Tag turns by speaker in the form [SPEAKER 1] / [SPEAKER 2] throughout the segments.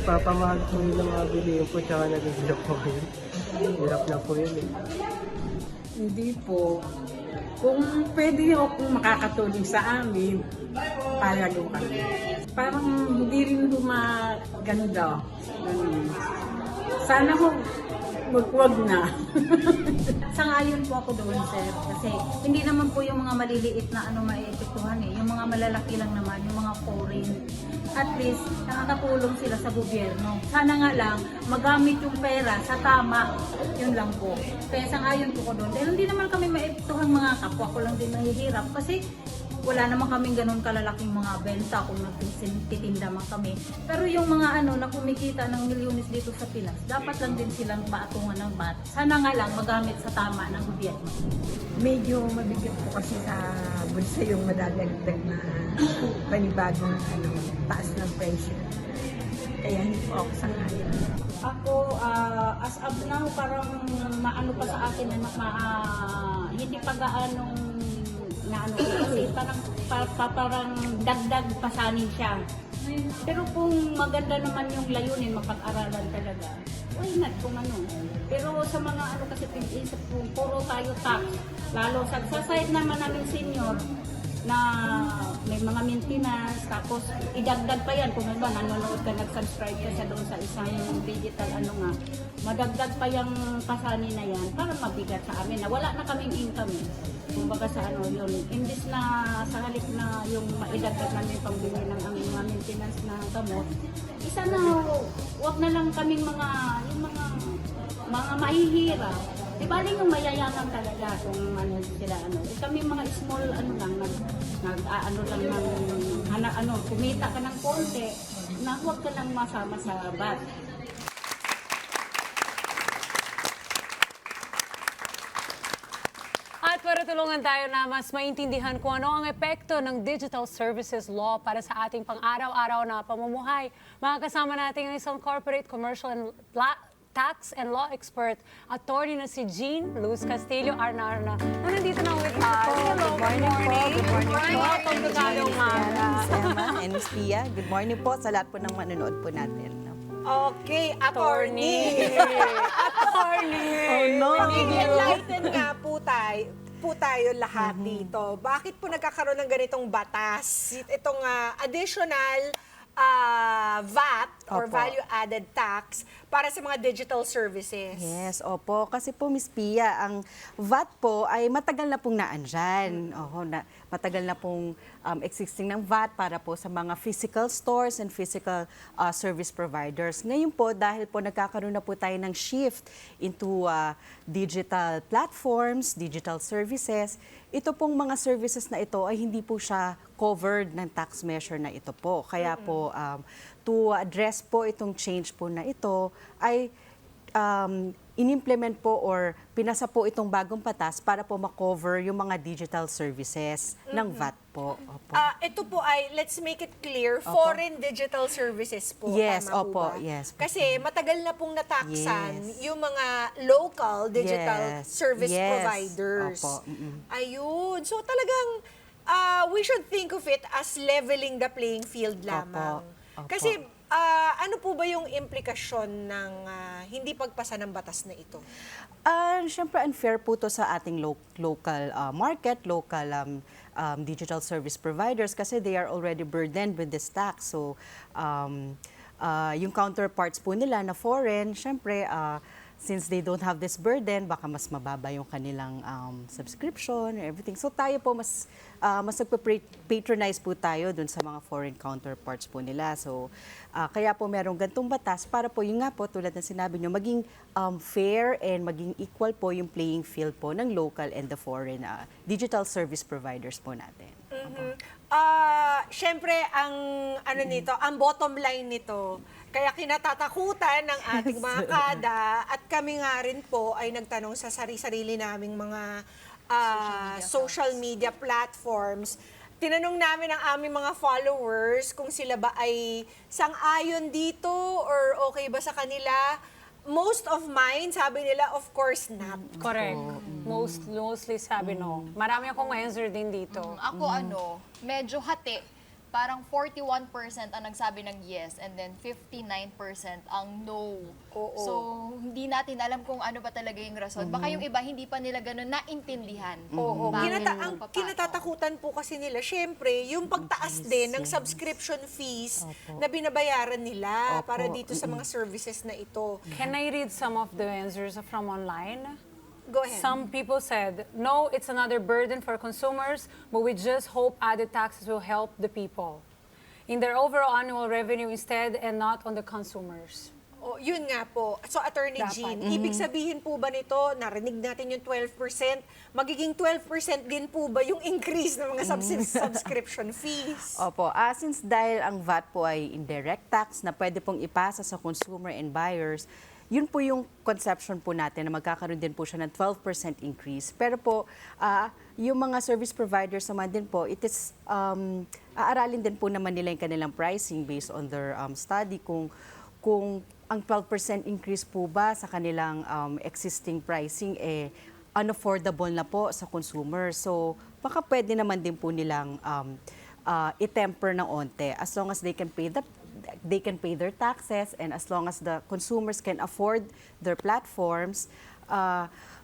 [SPEAKER 1] nagpapamahal po nila mga bilihin po, tsaka nagigilap po yun. Hirap na po yun eh.
[SPEAKER 2] Hindi po. Kung pwede ako kung makakatulong sa amin, payag ko kami. Parang hindi rin gumaganda. Sana ko magwag na.
[SPEAKER 3] Sangayon po ako doon, sir. Kasi hindi naman po yung mga maliliit na maiepektuhan eh. Yung mga malalaki lang naman, yung mga foreign. At least, nakakatulong sila sa gobyerno. Sana nga lang, magamit yung pera sa tama. Yun lang po. Kaya sangayon po ko doon. Dahil hindi naman kami maepektuhan mga kapwa ko lang din nahihirap. Kasi wala naman kaming ganun kalalaking mga benta kung nagtitinda man kami. Pero yung mga na kumikita ng milyones dito sa Pinas, dapat lang din silang paatungan ng bat. Sana nga lang magamit sa tama ng gobyerno.
[SPEAKER 4] Medyo mabigat po kasi sa bulsa yung madadagdag na panibagong taas ng presyo. Kaya hindi po ako sangayon.
[SPEAKER 3] Ako, as of now, parang maano pa sa akin na hindi pa gaanong kasi parang dagdag pasanin siya. Pero kung maganda naman yung layunin, mapag-aralan talaga, why not kung ano. Pero sa mga kasi pinag-isip po, puro tayo tax. Lalo sa side naman namin senior, na may mga maintenance, tapos idagdag pa yan kung ba nanonood ka, nag-subscribe ka sa doon sa isang digital madagdag pa yung pasani na yan para mabigat sa amin na wala na kaming income kumbaga sa yun, imbis na sa halip na yung maidagdag namin pangbili ng aming mga maintenance na gamot, isa na wag na lang kaming mga mahihirap. Di ba yung mayayaman talaga kung sila kami mga small lang kumita ka ng konti na huwag ka lang masama sa bat.
[SPEAKER 5] At para tulungan tayo na mas maintindihan kung ano ang epekto ng Digital Services Law para sa ating pang-araw-araw na pamumuhay, makakasama natin ang isang corporate, commercial, and tax and law expert, attorney na si Jean Luz Castillo Arnarna, na nandito na with us. Hello, good morning po. Good morning po. Welcome to Galo Umaga.
[SPEAKER 6] And Miss Pia, good morning po sa lahat po ng manonood po natin.
[SPEAKER 7] Okay, attorney. Attorney.
[SPEAKER 6] Oh no.
[SPEAKER 7] Mag-enlighten nga po tayo lahat dito. Bakit po nagkakaroon ng ganitong batas? Itong additional VAT or
[SPEAKER 6] Opo.
[SPEAKER 7] value-added tax para sa mga digital services.
[SPEAKER 6] Yes, opo. Kasi po, Miss Pia, ang VAT po ay matagal na pong naandyan. Matagal na pong existing ng VAT para po sa mga physical stores and physical service providers. Ngayon po, dahil po nagkakaroon na po tayo ng shift into digital platforms, digital services, ito pong mga services na ito ay hindi po siya covered ng tax measure na ito po. Kaya po, to address po itong change po na ito, ay in-implement po or pinasa po itong bagong batas para po makover yung mga digital services ng VAT po. Opo.
[SPEAKER 7] Ito po ay, let's make it clear, foreign digital services po.
[SPEAKER 6] Yes,
[SPEAKER 7] tama
[SPEAKER 6] opo,
[SPEAKER 7] po ba?
[SPEAKER 6] yes.
[SPEAKER 7] Kasi matagal na pong nataksan
[SPEAKER 6] Yes.
[SPEAKER 7] yung mga local digital
[SPEAKER 6] Yes,
[SPEAKER 7] service
[SPEAKER 6] yes,
[SPEAKER 7] providers.
[SPEAKER 6] opo,
[SPEAKER 7] Ayun. So talagang we should think of it as leveling the playing field lamang.
[SPEAKER 6] Opo.
[SPEAKER 7] Kasi ano po ba yung implikasyon ng hindi pagpasa ng batas na ito?
[SPEAKER 6] Siyempre, unfair po to sa ating local market, local digital service providers kasi they are already burdened with this tax. So, yung counterparts po nila na foreign, siyempre, since they don't have this burden, baka mas mababa yung kanilang subscription and everything. So tayo po, mas nagpa-patronize po tayo dun sa mga foreign counterparts po nila. So kaya po merong gantong batas para po yung nga po, tulad ng sinabi nyo, maging fair and maging equal po yung playing field po ng local and the foreign digital service providers po natin.
[SPEAKER 7] Siyempre, ang bottom line nito, kaya kinatatakutan ng ating mga kada at kami nga rin po ay nagtanong sa sarili naming mga social media platforms. Tinanong namin ang aming mga followers kung sila ba ay sang-ayon dito or okay ba sa kanila. Most of mine, sabi nila, of course not.
[SPEAKER 5] Correct. Mostly sabi no. Marami akong answer din dito.
[SPEAKER 8] Ako medyo hati. parang 41% ang nagsabi ng yes and then 59% ang no.
[SPEAKER 7] Oo.
[SPEAKER 8] So, hindi natin alam kung ano ba talaga yung rason. Baka yung iba hindi pa nila ganun naintindihan.
[SPEAKER 7] Oo.
[SPEAKER 8] Bakit
[SPEAKER 7] Ang
[SPEAKER 8] papasok.
[SPEAKER 7] kinatatakutan po kasi nila, syempre, yung pagtaas din ng subscription fees na binabayaran nila para dito sa mga services na ito.
[SPEAKER 5] Can I read some of the answers from online?
[SPEAKER 7] Go ahead.
[SPEAKER 5] Some people said, no, it's another burden for consumers, but we just hope added taxes will help the people in their overall annual revenue instead and not on the consumers.
[SPEAKER 7] Oh, yun nga po. So, Attorney Jean, ibig sabihin po ba nito, narinig natin yung 12%, magiging 12% din po ba yung increase ng mga subscription fees?
[SPEAKER 6] Opo, since dahil ang VAT po ay indirect tax na pwede pong ipasa sa consumer and buyers, yun po yung conception po natin na magkakaroon din po siya ng 12% increase. Pero po, yung mga service providers naman din po, it is, aaralin din po naman nila yung kanilang pricing based on their study kung ang 12% increase po ba sa kanilang existing pricing unaffordable na po sa consumer. So, baka pwede naman din po nilang i-temper ng onte as long as they can pay their taxes and as long as the consumers can afford their platforms,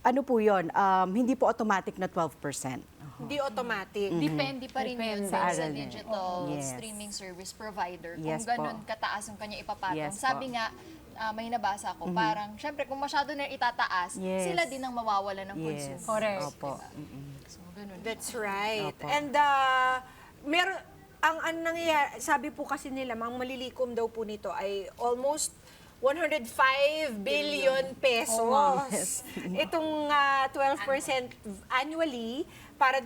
[SPEAKER 6] ano po yun, hindi po automatic na 12%.
[SPEAKER 7] Hindi automatic.
[SPEAKER 8] Depende pa rin yun sa
[SPEAKER 6] Sa aral niya.
[SPEAKER 8] digital
[SPEAKER 6] Yes.
[SPEAKER 8] streaming service provider.
[SPEAKER 6] Yes
[SPEAKER 8] Kung ganun
[SPEAKER 6] po.
[SPEAKER 8] kataas ang kanya ipapatong.
[SPEAKER 6] Yes
[SPEAKER 8] Sabi
[SPEAKER 6] po.
[SPEAKER 8] nga, may nabasa ko, parang, syempre, kung masyado na itataas,
[SPEAKER 6] Yes.
[SPEAKER 8] sila din ang mawawala ng
[SPEAKER 6] Yes.
[SPEAKER 8] consumer.
[SPEAKER 5] Correct.
[SPEAKER 6] Opo.
[SPEAKER 8] So, ganun.
[SPEAKER 7] That's right.
[SPEAKER 6] Opo.
[SPEAKER 7] And ang nangyayari, sabi po kasi nila, ang malilikom daw po nito ay almost 105 billion pesos. Itong 12% annually para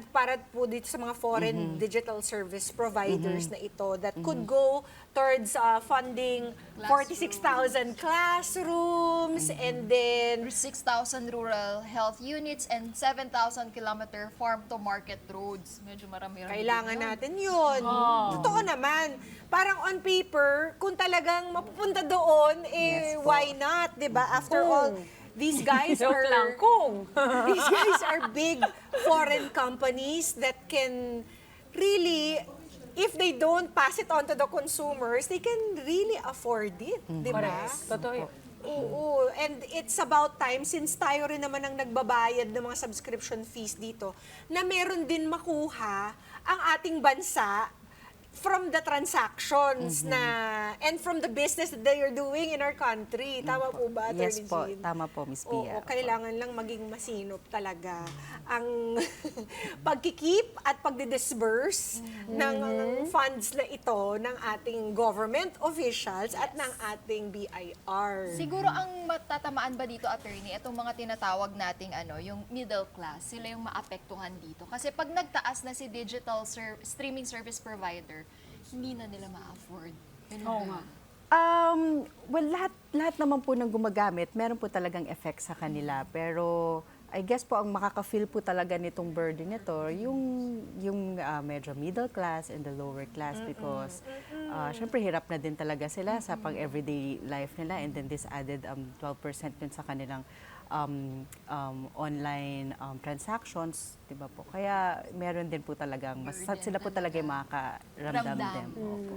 [SPEAKER 7] po dito sa mga foreign digital service providers na ito that could go towards funding 46,000 classrooms and then
[SPEAKER 8] 6,000 rural health units and 7,000 kilometer farm-to-market roads. Medyo marami-rami.
[SPEAKER 7] kailangan natin yun. Totoo naman. Parang on paper, kung talagang mapupunta doon, why not? 'Di ba? After all, these guys
[SPEAKER 5] Joke lang, kung.
[SPEAKER 7] these guys are big foreign companies that can really, if they don't pass it on to the consumers, they can really afford it. 'Di ba?
[SPEAKER 5] Correct. Totoo yun.
[SPEAKER 7] Oo, and it's about time since tayo rin naman ang nagbabayad ng mga subscription fees dito na meron din makuha ang ating bansa from the transactions and from the business that they are doing in our country. Tama po ba,
[SPEAKER 6] Yes
[SPEAKER 7] Attorney
[SPEAKER 6] po,
[SPEAKER 7] Jean?
[SPEAKER 6] tama po, Miss
[SPEAKER 7] Oo,
[SPEAKER 6] Pia.
[SPEAKER 7] kailangan lang maging masinop talaga ang pagkikip at pagdidisburse ng funds na ito ng ating government officials at ng ating BIR.
[SPEAKER 8] Siguro ang matatamaan ba dito, attorney, itong mga tinatawag nating yung middle class, sila yung maapektuhan dito. Kasi pag nagtaas na si digital streaming service provider, hindi na nila ma-afford. Ganun
[SPEAKER 5] Oo
[SPEAKER 8] ba?
[SPEAKER 5] nga.
[SPEAKER 6] Well, lahat naman po ng gumagamit, meron po talagang effect sa kanila. Pero I guess po ang makaka-feel po talaga nitong burden nito, yung medyo middle class and the lower class because syempre hirap na din talaga sila sa pang-everyday life nila and then this added 12% din sa kanilang online transactions, di ba po? Kaya meron din po talagang, sila po talaga yung makakaramdam din. Opo.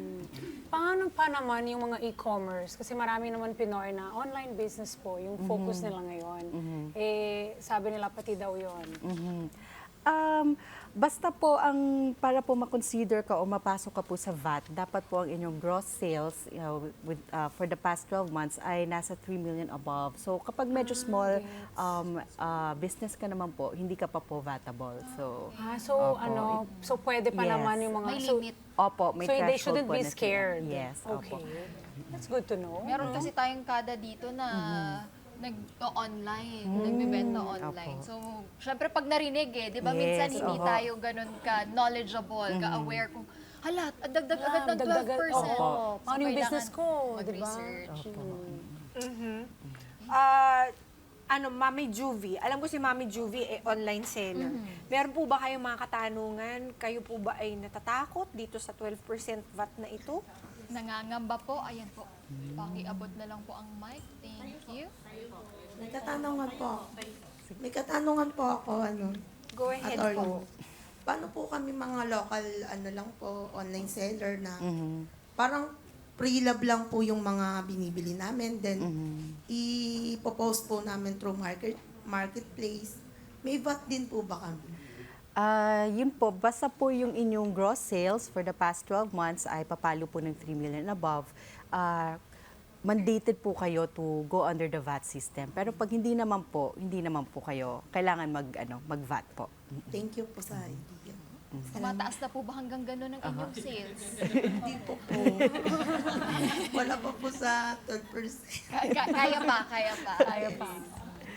[SPEAKER 5] Paano pa naman yung mga e-commerce? Kasi marami naman Pinoy na online business po, yung focus nila ngayon. Sabi nila pati daw yun.
[SPEAKER 6] Basta po para po ma-consider ka o mapasok ka po sa VAT, dapat po ang inyong gross sales for the past 12 months ay nasa 3 million above. So kapag medyo small business ka naman po, hindi ka pa po VATable. So, opo,
[SPEAKER 5] so pwede pa
[SPEAKER 6] Yes.
[SPEAKER 5] naman yung mga...
[SPEAKER 8] May
[SPEAKER 5] so,
[SPEAKER 8] limit.
[SPEAKER 6] Opo, may
[SPEAKER 5] so they
[SPEAKER 6] threshold
[SPEAKER 5] shouldn't
[SPEAKER 6] po
[SPEAKER 5] be
[SPEAKER 6] na sila.
[SPEAKER 5] scared.
[SPEAKER 6] Yes,
[SPEAKER 5] Okay.
[SPEAKER 6] opo.
[SPEAKER 5] That's good to know.
[SPEAKER 8] Meron kasi tayong kada dito na nag-online, nagbibenta online.
[SPEAKER 6] Opo.
[SPEAKER 8] So, syempre pag narinig di ba,
[SPEAKER 6] Yes,
[SPEAKER 8] minsan hindi
[SPEAKER 6] oho.
[SPEAKER 8] tayo ganun ka-knowledgeable, ka-aware kung, hala, dagdag agad ng 12%.
[SPEAKER 5] Oo.
[SPEAKER 8] So,
[SPEAKER 5] Paano yung
[SPEAKER 8] kailangan
[SPEAKER 5] business ko, di ba?
[SPEAKER 8] mag-research.
[SPEAKER 7] Mami Juvie. Alam ko si Mami Juvie online seller. Meron po ba kayong mga katanungan? Kayo po ba ay natatakot dito sa 12% VAT na ito?
[SPEAKER 8] Nangangamba po, ayan po. Pakiabot na lang po ang mic. Thank you.
[SPEAKER 9] May katanungan po ako. Go ahead
[SPEAKER 7] Attorney.
[SPEAKER 9] po. paano po kami mga local, ano lang po, online seller na parang pre-love lang po yung mga binibili namin. Then, ipopost po namin through marketplace. May VAT din po ba kami?
[SPEAKER 6] Yun po, basta po yung inyong gross sales for the past 12 months ay papalo po ng 3 million and above. Mandated po kayo to go under the VAT system. Pero pag hindi naman po kayo kailangan mag-VAT po.
[SPEAKER 9] Thank you po sa idea.
[SPEAKER 8] Mataas na po ba hanggang gano'n ang inyong sales?
[SPEAKER 9] Hindi po po. Wala pa po sa 12%.
[SPEAKER 8] Kaya pa.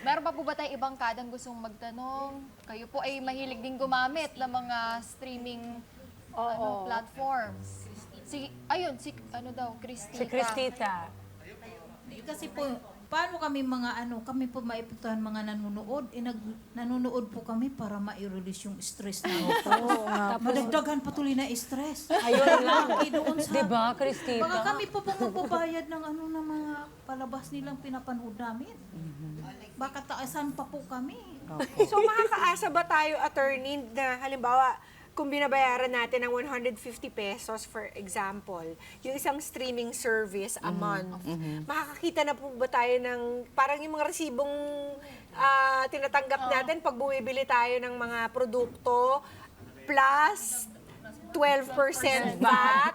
[SPEAKER 8] Meron pa po ba tayong ibang kadang gustong magtanong? Kayo po ay mahilig din gumamit ng mga streaming platforms. Christita.
[SPEAKER 5] Si Cristita.
[SPEAKER 10] Kasi po, paano kami kami po maipektuhan mga nanonood, nanonood po kami para ma-release yung stress na madagdagan patuloy na stress.
[SPEAKER 5] Ayun lang.
[SPEAKER 10] Doon sa,
[SPEAKER 5] Diba, Cristita?
[SPEAKER 10] baka kami po pong magbabayad ng ng mga palabas nilang pinapanood namin. Baka taasan pa po kami.
[SPEAKER 7] So makakaasa ba tayo, attorney, na halimbawa, kung binabayaran natin ng 150 pesos, for example, yung isang streaming service a month, makakakita na po ba tayo ng, parang yung mga resibong tinatanggap natin pag bumibili tayo ng mga produkto, plus 12% VAT?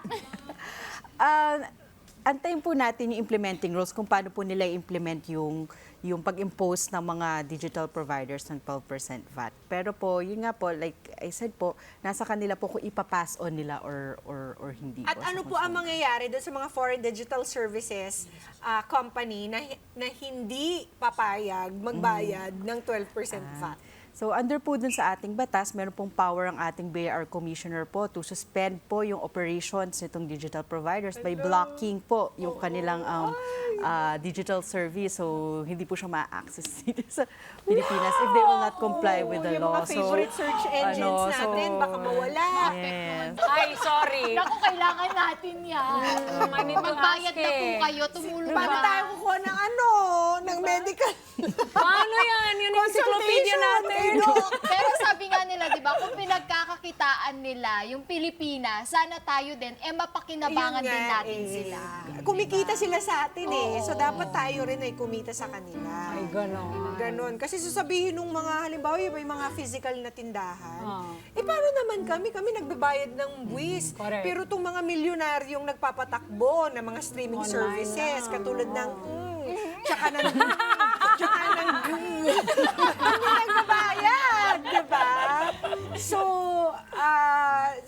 [SPEAKER 6] Antayin po natin yung implementing rules kung paano po nila i-implement yung pag-impose ng mga digital providers ng 12% VAT. Pero po, yun nga po, like I said po, nasa kanila po kung ipapass on nila or hindi.
[SPEAKER 7] At ano po ang mangyayari doon sa mga foreign digital services company na hindi papayag magbayad ng 12% VAT?
[SPEAKER 6] So under po dun sa ating batas, meron pong power ang ating BIR Commissioner po to suspend po yung operations nitong digital providers by blocking po yung kanilang digital service. So hindi po siya ma-access dito sa Pilipinas if they will not comply with the
[SPEAKER 7] Yung
[SPEAKER 6] law.
[SPEAKER 7] mga favorite search engines natin, baka mawala.
[SPEAKER 6] Yes.
[SPEAKER 5] Ay, sorry.
[SPEAKER 8] Naku, kailangan natin yan.
[SPEAKER 5] I need to
[SPEAKER 8] Magbayad
[SPEAKER 5] ask
[SPEAKER 8] na po
[SPEAKER 5] eh.
[SPEAKER 8] kayo, tumulong
[SPEAKER 7] Paano
[SPEAKER 8] na.
[SPEAKER 7] tayo kukuha ng medical
[SPEAKER 5] Paano yan? Yun yung encyclopedia natin.
[SPEAKER 8] Pero sabi nga nila, di ba, kung pinagkakakitaan nila yung Pilipinas, sana tayo din, mapakinabangan
[SPEAKER 7] Yun
[SPEAKER 8] din
[SPEAKER 7] nga
[SPEAKER 8] natin
[SPEAKER 7] eh.
[SPEAKER 8] sila.
[SPEAKER 7] Kumikita sila sa atin eh. So dapat tayo rin ay kumita sa kanila.
[SPEAKER 5] Ay, ganon.
[SPEAKER 7] Ganon. Kasi sasabihin nung mga, halimbawa, yung may mga physical na tindahan, paano naman kami? Kami nagbabayad ng buwis.
[SPEAKER 5] Correct.
[SPEAKER 7] Pero itong mga milyonaryong nagpapatakbo ng mga streaming services, katulad ng, tsaka ng, kami nagbabayad, di ba? So,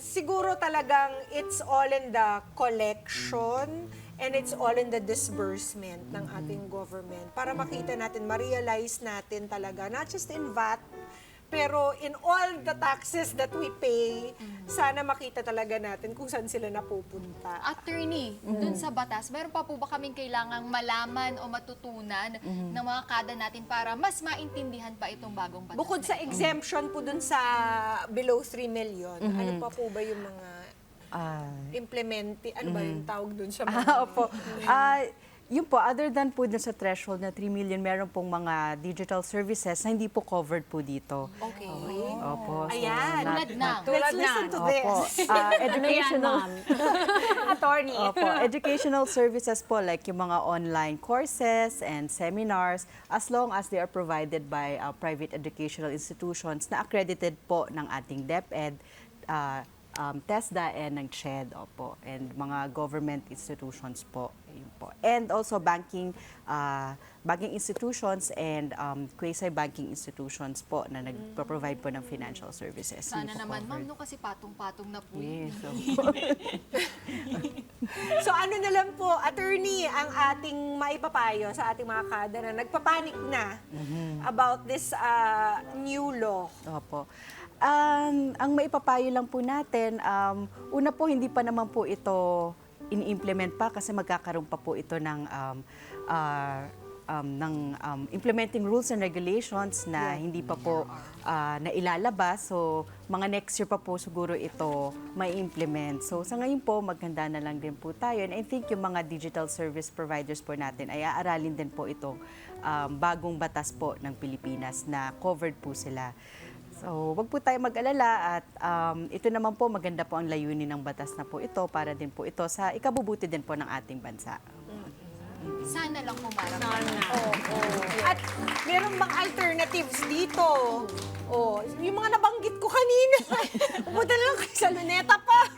[SPEAKER 7] siguro talagang it's all in the collection and it's all in the disbursement ng ating government para makita natin, ma-realize natin talaga, not just in VAT, pero in all the taxes that we pay, sana makita talaga natin kung saan sila napupunta.
[SPEAKER 8] Attorney, dun sa batas, meron pa po ba kaming kailangang malaman o matutunan ng mga kada natin para mas maintindihan pa itong bagong batas?
[SPEAKER 7] Bukod sa exemption po dun sa below 3 million, ano pa po ba yung mga ano ba yung tawag dun sa mga...
[SPEAKER 6] Opo. Yun po, other than po dun sa threshold na 3 million, meron pong mga digital services na hindi po covered po dito.
[SPEAKER 7] Okay.
[SPEAKER 6] Opo. So,
[SPEAKER 7] Ayan.
[SPEAKER 8] Tulad
[SPEAKER 7] Let's listen to
[SPEAKER 6] Opo.
[SPEAKER 7] this.
[SPEAKER 6] Educational,
[SPEAKER 7] Attorney.
[SPEAKER 6] opo, educational services po like yung mga online courses and seminars as long as they are provided by private educational institutions na accredited po ng ating DepEd, TESDA and ng CHED, opo, and mga government institutions po. Yun po. And also banking institutions and quasi-banking institutions po na nagpo-provide po ng financial services.
[SPEAKER 8] Sana
[SPEAKER 6] Hindi po
[SPEAKER 8] naman,
[SPEAKER 6] covered.
[SPEAKER 8] ma'am, no, kasi patong-patong na po
[SPEAKER 6] Yes,
[SPEAKER 8] yun.
[SPEAKER 6] opo.
[SPEAKER 7] So ano na lang po, attorney, ang ating maipapayo sa ating mga kada na nagpapanik na about this new law.
[SPEAKER 6] Opo. Ang maipapayo lang po natin, una po hindi pa naman po ito ini-implement pa kasi magkakaroon pa po ito ng implementing rules and regulations na hindi pa po nailalabas. So, mga next year pa po siguro ito mai-implement. So, sa ngayon po, maganda na lang din po tayo. And I think yung mga digital service providers po natin ay aaralin din po itong bagong batas po ng Pilipinas na covered po sila. So, wag po tayo mag-alala at ito naman po, maganda po ang layunin ng batas na po ito para din po ito sa ikabubuti din po ng ating bansa.
[SPEAKER 8] Sana lang po marami.
[SPEAKER 7] At meron bang alternatives dito? Yung mga nabanggit ko kanina. Pumunta na lang kayo sa Luneta Park.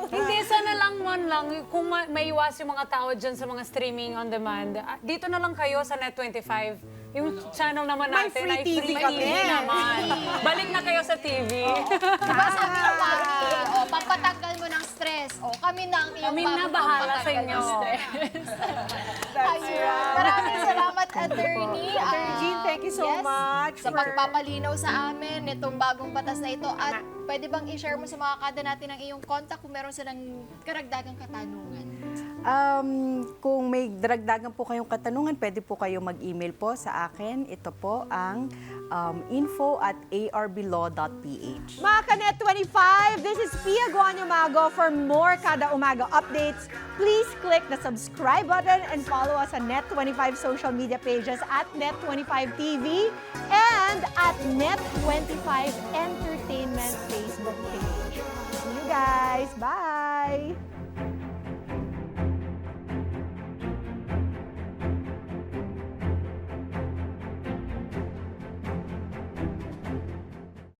[SPEAKER 5] Hindi, sana lang man lang, kung maiwas yung mga tao dyan sa mga streaming on demand, dito na lang kayo sa Net25. Yung channel naman
[SPEAKER 7] May
[SPEAKER 5] natin
[SPEAKER 7] free
[SPEAKER 5] ay
[SPEAKER 7] TV
[SPEAKER 5] free
[SPEAKER 7] kami.
[SPEAKER 5] TV naman. Balik na kayo sa TV.
[SPEAKER 8] Diba sabi ng Maki, pampatanggal mo ng stress. Kami na ang iyong
[SPEAKER 5] Kami na bahala sa
[SPEAKER 8] pampatanggal
[SPEAKER 5] inyo.
[SPEAKER 8] ng stress. Ayun. Maraming salamat, Attorney.
[SPEAKER 7] Attorney Jean, thank you so much
[SPEAKER 8] Sa
[SPEAKER 7] for-
[SPEAKER 8] pagpapalinaw sa amin nitong bagong batas na ito. At pwede bang i-share mo sa mga kada natin ang iyong contact kung meron silang karagdagang katanungan?
[SPEAKER 6] Kung may dragdagan po kayong katanungan, pwede po kayo mag-email po sa akin. Ito po ang info@arblaw.ph.
[SPEAKER 7] Mga Kanet 25, this is Pia Guanyamago. For more Kada Umaga updates, please click the subscribe button and follow us on Net25 social media pages at Net25 TV and at Net25 Entertainment Facebook page. See you guys. Bye!